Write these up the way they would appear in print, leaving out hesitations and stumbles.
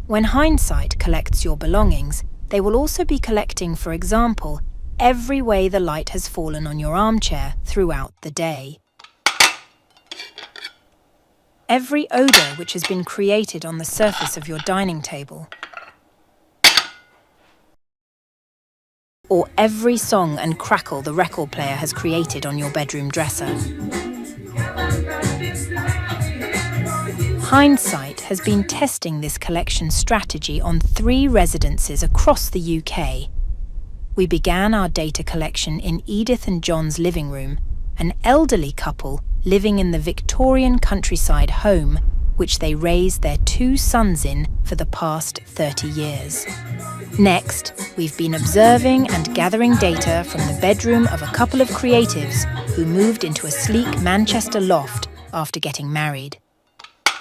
When Hindsight collects your belongings, they will also be collecting, for example, every way the light has fallen on your armchair throughout the day. Every odour which has been created on the surface of your dining table. Or every song and crackle the record player has created on your bedroom dresser. Hindsight has been testing this collection strategy on 3 residences across the UK. We began our data collection in Edith and John's living room, an elderly couple living in the Victorian countryside home which they raised their 2 sons in for the past 30 years. Next, we've been observing and gathering data from the bedroom of a couple of creatives who moved into a sleek Manchester loft after getting married.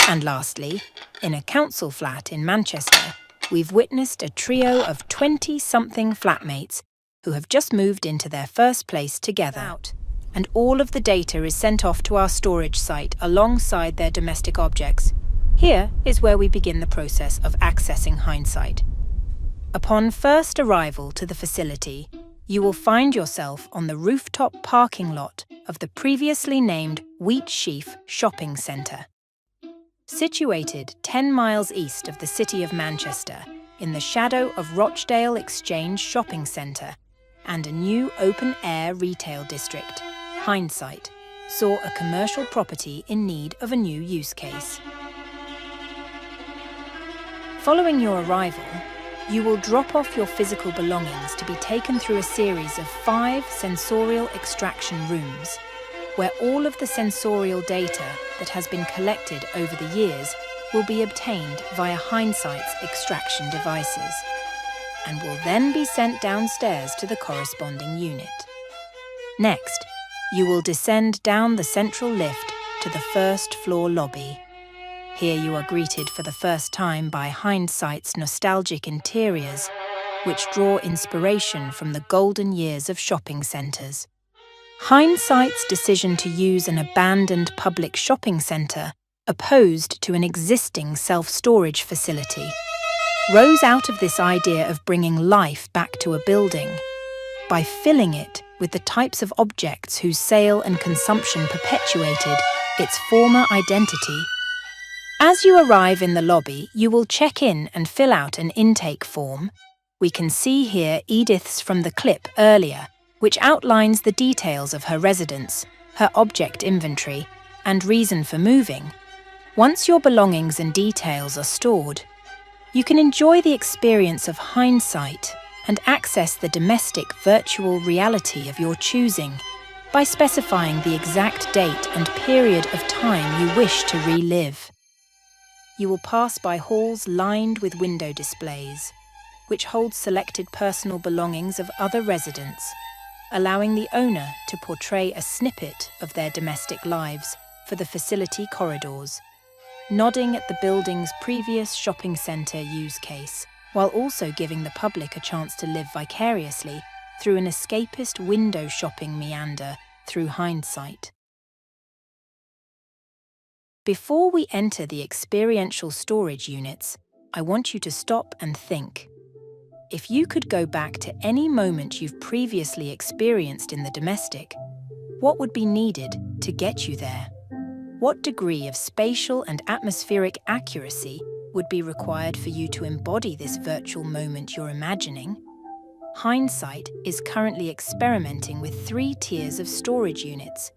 And lastly, in a council flat in Manchester, we've witnessed a trio of 20-something flatmates who have just moved into their first place together. And all of the data is sent off to our storage site alongside their domestic objects. Here is where we begin the process of accessing Hindsight. Upon first arrival to the facility, you will find yourself on the rooftop parking lot of the previously named Wheatsheaf Shopping Centre. Situated 10 miles east of the city of Manchester, in the shadow of Rochdale Exchange Shopping Centre and a new open-air retail district, Hindsight saw a commercial property in need of a new use case. Following your arrival, you will drop off your physical belongings to be taken through a series of 5 sensorial extraction rooms, where all of the sensorial data that has been collected over the years will be obtained via Hindsight's extraction devices, and will then be sent downstairs to the corresponding unit. Next, you will descend down the central lift to the first floor lobby. Here you are greeted for the first time by Hindsight's nostalgic interiors, which draw inspiration from the golden years of shopping centres. Hindsight's decision to use an abandoned public shopping centre opposed to an existing self-storage facility rose out of this idea of bringing life back to a building by filling it with the types of objects whose sale and consumption perpetuated its former identity. As you arrive in the lobby, you will check in and fill out an intake form. We can see here Edith's from the clip earlier, which outlines the details of her residence, her object inventory, and reason for moving. Once your belongings and details are stored, you can enjoy the experience of Hindsight and access the domestic virtual reality of your choosing by specifying the exact date and period of time you wish to relive. You will pass by halls lined with window displays, which hold selected personal belongings of other residents, allowing the owner to portray a snippet of their domestic lives for the facility corridors, nodding at the building's previous shopping centre use case, while also giving the public a chance to live vicariously through an escapist window shopping meander through Hindsight. Before we enter the experiential storage units, I want you to stop and think. If you could go back to any moment you've previously experienced in the domestic, what would be needed to get you there? What degree of spatial and atmospheric accuracy would be required for you to embody this virtual moment you're imagining? Hindsight is currently experimenting with 3 tiers of storage units,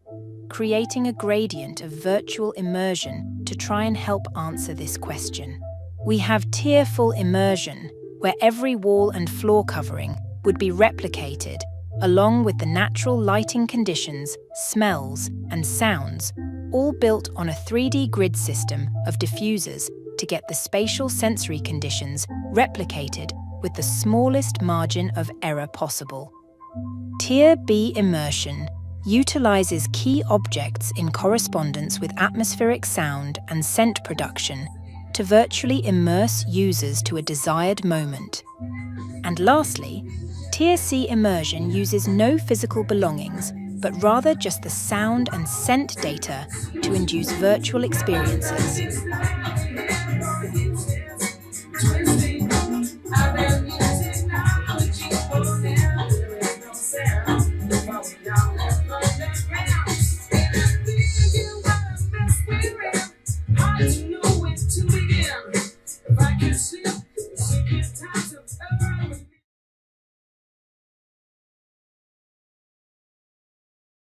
creating a gradient of virtual immersion to try and help answer this question. We have tierful immersion, where every wall and floor covering would be replicated, along with the natural lighting conditions, smells, and sounds, all built on a 3D grid system of diffusers to get the spatial sensory conditions replicated with the smallest margin of error possible. Tier B immersion utilizes key objects in correspondence with atmospheric sound and scent production to virtually immerse users to a desired moment. And lastly, Tier C immersion uses no physical belongings, but rather just the sound and scent data to induce virtual experiences. to me.